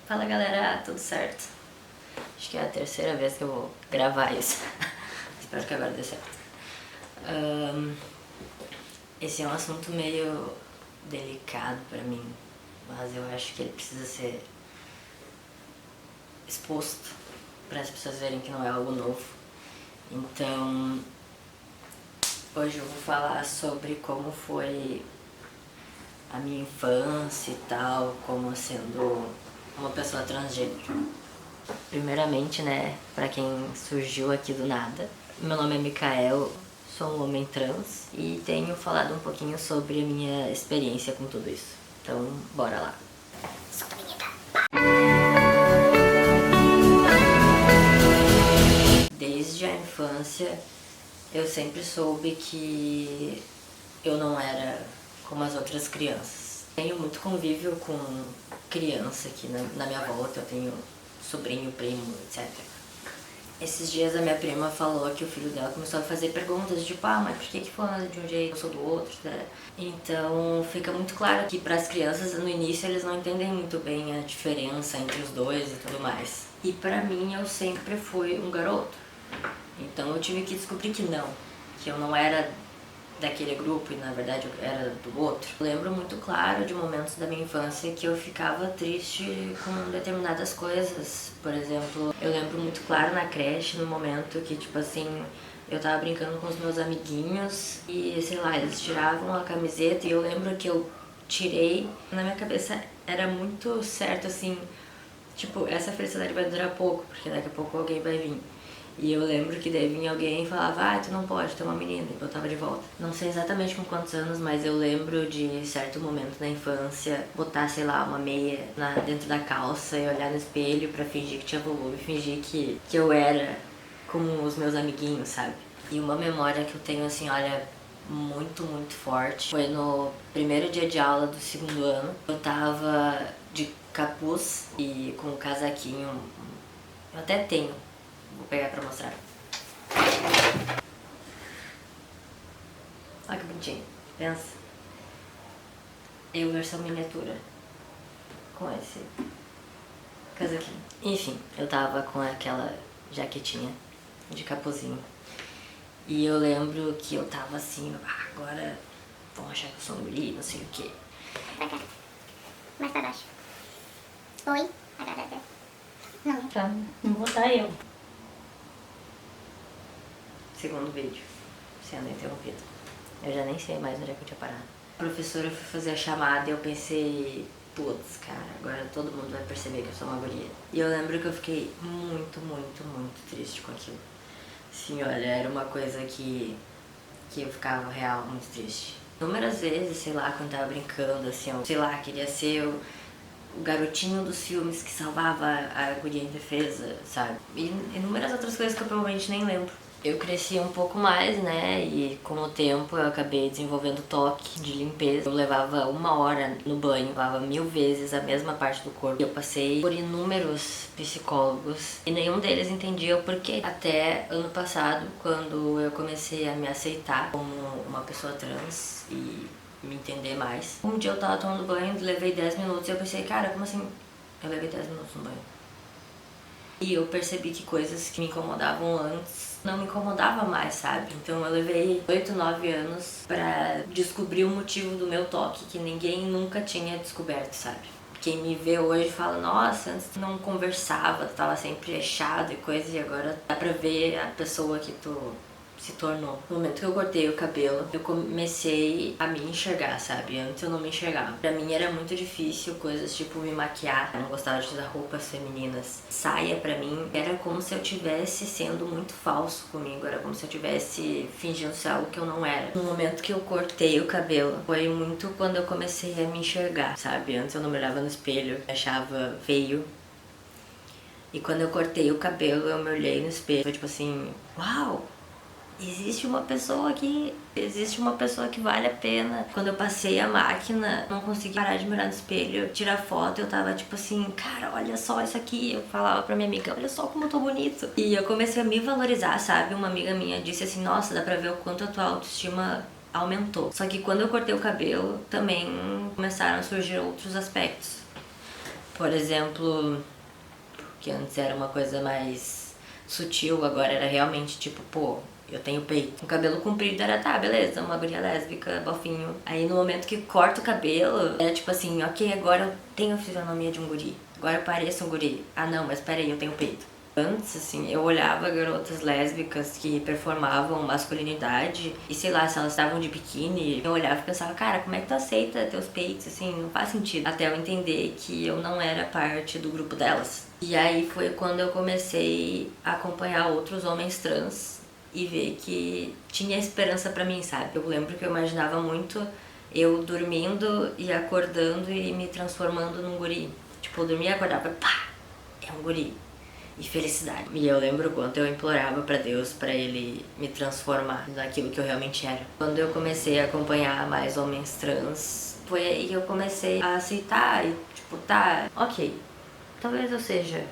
Fala galera, tudo certo? Acho que é a terceira vez que eu vou gravar isso. Espero que agora dê certo. Esse é um assunto meio delicado pra mim, mas eu acho que ele precisa ser exposto para as pessoas verem que não é algo novo. Então, hoje eu vou falar sobre como foi a minha infância e tal, como sendo uma pessoa transgênero. Primeiramente, né, pra quem surgiu aqui do nada, meu nome é Mikael, sou um homem trans e tenho falado um pouquinho sobre a minha experiência com tudo isso. Então, bora lá. Solta a vinheta. Desde a infância, eu sempre soube que eu não era como as outras crianças. Tenho muito convívio com criança aqui na minha volta, eu tenho sobrinho, primo, etc. Esses dias a minha prima falou que o filho dela começou a fazer perguntas, tipo, mas por que fulano é de um jeito, eu sou do outro, né? Então fica muito claro que para as crianças no início eles não entendem muito bem a diferença entre os dois e tudo mais. E pra mim eu sempre fui um garoto. Então eu tive que descobrir que eu não era daquele grupo e na verdade eu era do outro. Eu lembro muito claro de momentos da minha infância que eu ficava triste com determinadas coisas. Por exemplo, eu lembro muito claro na creche, no momento que, tipo assim, eu tava brincando com os meus amiguinhos e, sei lá, eles tiravam a camiseta e eu lembro que eu tirei. Na minha cabeça era muito certo, assim, tipo, essa felicidade vai durar pouco, porque daqui a pouco alguém vai vir. E eu lembro que daí vinha alguém e falava, tu não pode, tu é uma menina, e eu tava de volta. Não sei exatamente com quantos anos, mas eu lembro de certo momento na infância botar, sei lá, uma meia dentro da calça e olhar no espelho pra fingir que tinha volume, fingir que eu era como os meus amiguinhos, sabe? E uma memória que eu tenho, assim, olha, muito, muito forte, foi no primeiro dia de aula do segundo ano. Eu tava de capuz e com um casaquinho, eu até tenho. Vou pegar pra mostrar. Olha que bonitinho. Pensa. Eu versão miniatura. Com esse casaquinho. Enfim, eu tava com aquela jaquetinha de capuzinho. E eu lembro que eu tava assim, agora vão achar que eu sou um guri, não sei o quê. Pra cá. Mais pra baixo. Oi. Agora. Não. Pra não botar eu. Segundo vídeo, sendo interrompido. Eu já nem sei mais onde é que eu tinha parado. A professora foi fazer a chamada e eu pensei, putz, cara, agora todo mundo vai perceber que eu sou uma guria. E eu lembro que eu fiquei muito, muito, muito triste com aquilo. Sim, olha, era uma coisa que eu ficava real muito triste. Inúmeras vezes, sei lá, quando tava brincando, assim, eu, sei lá, queria ser o garotinho dos filmes que salvava a guria indefesa, sabe? E inúmeras outras coisas que eu provavelmente nem lembro. Eu cresci um pouco mais, né, e com o tempo eu acabei desenvolvendo toque de limpeza. Eu levava 1 hora no banho, lavava 1000 vezes a mesma parte do corpo. Eu passei por inúmeros psicólogos e nenhum deles entendia o porquê. Até ano passado, quando eu comecei a me aceitar como uma pessoa trans e me entender mais. Um dia eu tava tomando banho, levei 10 minutos e eu pensei, cara, como assim? Eu levei 10 minutos no banho. E eu percebi que coisas que me incomodavam antes não me incomodava mais, sabe? Então eu levei 8, 9 anos pra descobrir o motivo do meu toque que ninguém nunca tinha descoberto, sabe? Quem me vê hoje fala, nossa, antes tu não conversava, tu tava sempre fechado e coisa, e agora dá pra ver a pessoa que tu se tornou. No momento que eu cortei o cabelo, eu comecei a me enxergar, sabe? Antes eu não me enxergava. Pra mim era muito difícil coisas tipo me maquiar. Eu não gostava de usar roupas femininas. Saia pra mim era como se eu tivesse sendo muito falso comigo. Era como se eu tivesse fingindo ser algo que eu não era. No momento que eu cortei o cabelo, foi muito quando eu comecei a me enxergar, sabe? Antes eu não me olhava no espelho, me achava feio. E quando eu cortei o cabelo, eu me olhei no espelho. Foi tipo assim, uau! Existe uma pessoa aqui, existe uma pessoa que vale a pena. Quando eu passei a máquina, não consegui parar de me olhar no espelho, tirar foto, eu tava tipo assim, cara, olha só isso aqui. Eu falava pra minha amiga, olha só como eu tô bonito. E eu comecei a me valorizar, sabe? Uma amiga minha disse assim, nossa, dá pra ver o quanto a tua autoestima aumentou. Só que quando eu cortei o cabelo, também começaram a surgir outros aspectos. Por exemplo, que antes era uma coisa mais sutil, agora era realmente tipo, pô, eu tenho peito. O cabelo comprido era, tá, beleza, uma guria lésbica, bofinho. Aí no momento que corta o cabelo, era tipo assim, ok, agora eu tenho a fisionomia de um guri. Agora eu pareço um guri. Ah não, mas peraí, eu tenho peito. Antes, assim, eu olhava garotas lésbicas que performavam masculinidade e sei lá, se elas estavam de biquíni, eu olhava e pensava, cara, como é que tu aceita teus peitos, assim, não faz sentido. Até eu entender que eu não era parte do grupo delas. E aí foi quando eu comecei a acompanhar outros homens trans e ver que tinha esperança pra mim, sabe? Eu lembro que eu imaginava muito eu dormindo e acordando e me transformando num guri. Tipo, eu dormia e acordava, pá, é um guri. E felicidade. E eu lembro o quanto eu implorava pra Deus pra ele me transformar naquilo que eu realmente era. Quando eu comecei a acompanhar mais homens trans, foi aí que eu comecei a aceitar e tipo, tá, ok, talvez eu seja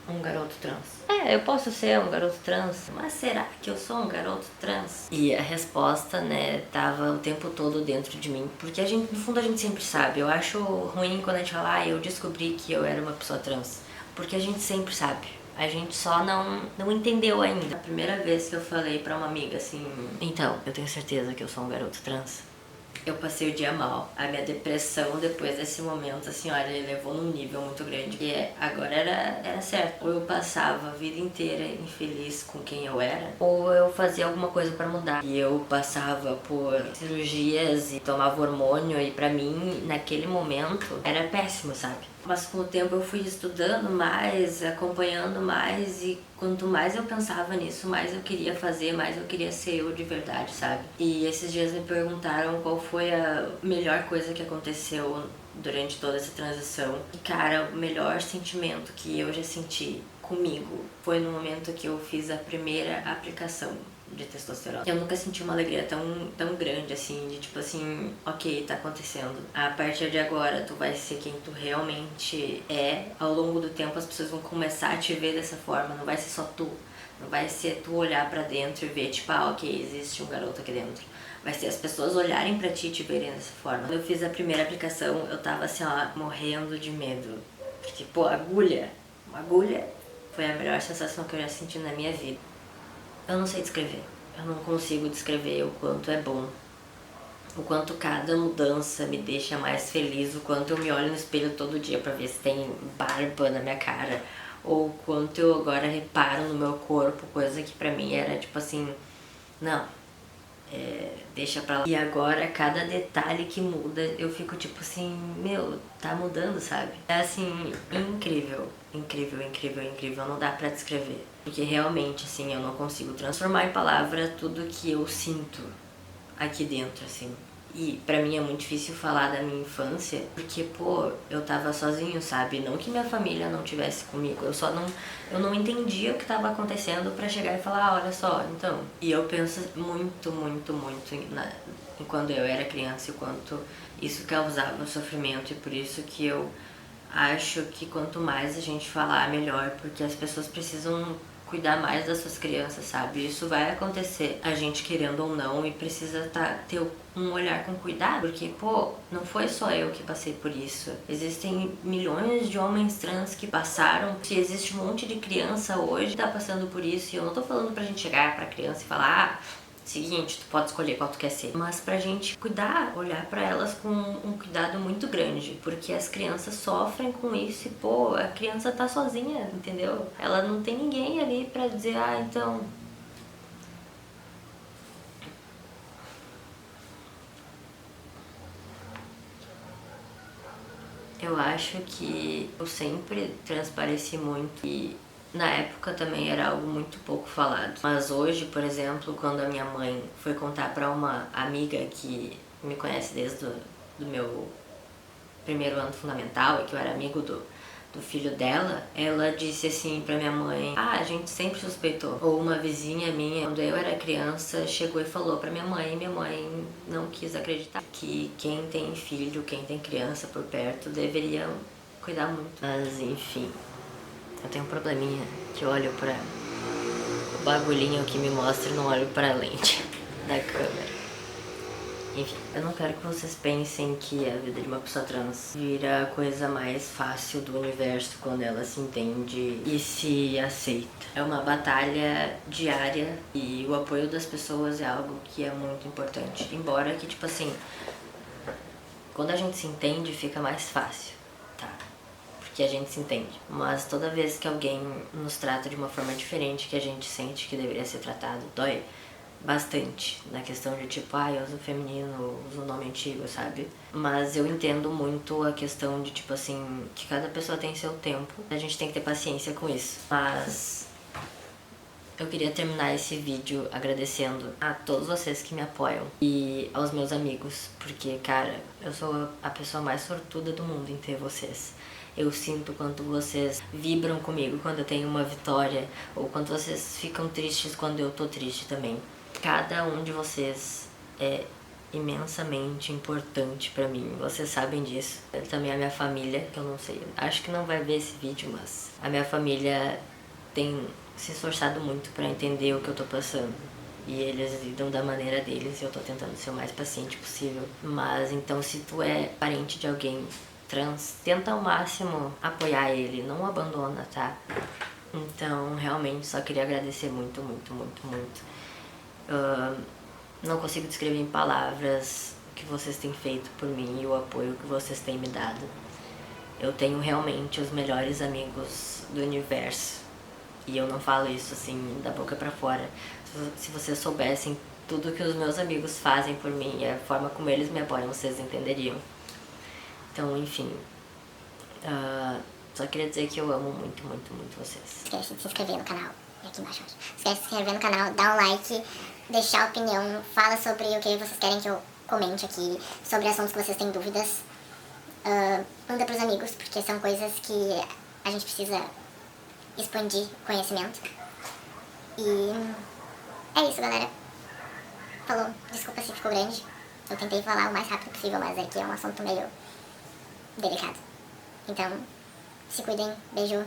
um garoto trans. Eu posso ser um garoto trans, mas será que eu sou um garoto trans? E a resposta, né, tava o tempo todo dentro de mim, porque a gente, no fundo, a gente sempre sabe. Eu acho ruim quando a gente fala, eu descobri que eu era uma pessoa trans. Porque a gente sempre sabe. A gente só não entendeu ainda. A primeira vez que eu falei pra uma amiga assim, então, eu tenho certeza que eu sou um garoto trans. Eu passei o dia mal. A minha depressão depois desse momento, assim, olha, elevou num nível muito grande. E agora era certo. Ou eu passava a vida inteira infeliz com quem eu era, ou eu fazia alguma coisa pra mudar. E eu passava por cirurgias e tomava hormônio, e pra mim, naquele momento, era péssimo, sabe? Mas com o tempo eu fui estudando mais, acompanhando mais, e quanto mais eu pensava nisso, mais eu queria fazer, mais eu queria ser eu de verdade, sabe? E esses dias me perguntaram qual foi a melhor coisa que aconteceu durante toda essa transição. E cara, o melhor sentimento que eu já senti comigo foi no momento que eu fiz a primeira aplicação de testosterona. Eu nunca senti uma alegria tão grande assim, de tipo assim, ok, tá acontecendo. A partir de agora tu vai ser quem tu realmente é. Ao longo do tempo as pessoas vão começar a te ver dessa forma, não vai ser só tu. Não vai ser tu olhar pra dentro e ver tipo, ah, ok, existe um garoto aqui dentro. Vai ser as pessoas olharem pra ti e te verem dessa forma. Quando eu fiz a primeira aplicação, eu tava assim, ó, morrendo de medo. Porque, pô, uma agulha foi a melhor sensação que eu já senti na minha vida. Eu não sei descrever. Eu não consigo descrever o quanto é bom. O quanto cada mudança me deixa mais feliz. O quanto eu me olho no espelho todo dia pra ver se tem barba na minha cara. Ou o quanto eu agora reparo no meu corpo. Coisa que pra mim era tipo assim... Não. Deixa pra lá. E agora, cada detalhe que muda, eu fico tipo assim, meu, tá mudando, sabe? É assim, incrível, incrível, incrível, incrível, não dá pra descrever. Porque realmente, assim, eu não consigo transformar em palavra tudo que eu sinto aqui dentro, assim. E pra mim é muito difícil falar da minha infância, porque, pô, eu tava sozinho, sabe? Não que minha família não tivesse comigo, eu não entendia o que tava acontecendo pra chegar e falar, ah, olha só, então. E eu penso muito, muito, muito em quando eu era criança e quanto isso causava sofrimento, e por isso que eu acho que quanto mais a gente falar, melhor, porque as pessoas precisam cuidar mais das suas crianças, sabe? Isso vai acontecer, a gente querendo ou não, e precisa ter um olhar com cuidado, porque, pô, não foi só eu que passei por isso. Existem milhões de homens trans que passaram. Se existe um monte de criança hoje que tá passando por isso, e eu não tô falando pra gente chegar pra criança e falar, seguinte, tu pode escolher qual tu quer ser, mas pra gente cuidar, olhar pra elas com um cuidado muito grande, porque as crianças sofrem com isso e, pô, a criança tá sozinha, entendeu? Ela não tem ninguém ali pra dizer, ah, então... Eu acho que eu sempre transpareci muito e na época também era algo muito pouco falado. Mas hoje, por exemplo, quando a minha mãe foi contar pra uma amiga que me conhece desde do meu primeiro ano fundamental e que eu era amigo do filho dela, ela disse assim pra minha mãe, ah, a gente sempre suspeitou. Ou uma vizinha minha, quando eu era criança, chegou e falou pra minha mãe, e minha mãe não quis acreditar que quem tem filho, quem tem criança por perto, deveria cuidar muito. Mas enfim, eu tenho um probleminha que eu olho pra o bagulhinho que me mostra e não olho pra lente da câmera. Enfim, eu não quero que vocês pensem que a vida de uma pessoa trans vira a coisa mais fácil do universo quando ela se entende e se aceita. É uma batalha diária e o apoio das pessoas é algo que é muito importante. Embora que, tipo assim, quando a gente se entende fica mais fácil, tá? Porque a gente se entende. Mas toda vez que alguém nos trata de uma forma diferente que a gente sente que deveria ser tratado, dói bastante na questão de tipo, eu uso feminino, uso nome antigo, sabe? Mas eu entendo muito a questão de tipo assim, que cada pessoa tem seu tempo, a gente tem que ter paciência com isso. Mas eu queria terminar esse vídeo agradecendo a todos vocês que me apoiam e aos meus amigos, porque, cara, eu sou a pessoa mais sortuda do mundo em ter vocês. Eu sinto quanto vocês vibram comigo quando eu tenho uma vitória, ou quanto vocês ficam tristes quando eu tô triste também. Cada um de vocês é imensamente importante pra mim, vocês sabem disso. Também a minha família, que eu não sei, acho que não vai ver esse vídeo, mas a minha família tem se esforçado muito pra entender o que eu tô passando. E eles lidam da maneira deles e eu tô tentando ser o mais paciente possível. Mas então, se tu é parente de alguém trans, tenta ao máximo apoiar ele, não abandona, tá? Então, realmente, só queria agradecer muito, muito, muito, muito. Não consigo descrever em palavras o que vocês têm feito por mim e o apoio que vocês têm me dado. Eu tenho realmente os melhores amigos do universo. E eu não falo isso assim da boca pra fora. Se vocês soubessem tudo que os meus amigos fazem por mim e a forma como eles me apoiam, vocês entenderiam. Então, enfim, só queria dizer que eu amo muito, muito, muito vocês. Esquece de se inscrever no canal. E aqui embaixo. Esquece de se inscrever no canal, dá um like, deixar a opinião, fala sobre o que vocês querem que eu comente aqui, sobre assuntos que vocês têm dúvidas. Manda pros amigos, porque são coisas que a gente precisa expandir conhecimento. E é isso, galera. Falou. Desculpa se ficou grande. Eu tentei falar o mais rápido possível, mas aqui é um assunto meio delicado. Então, se cuidem. Beijo.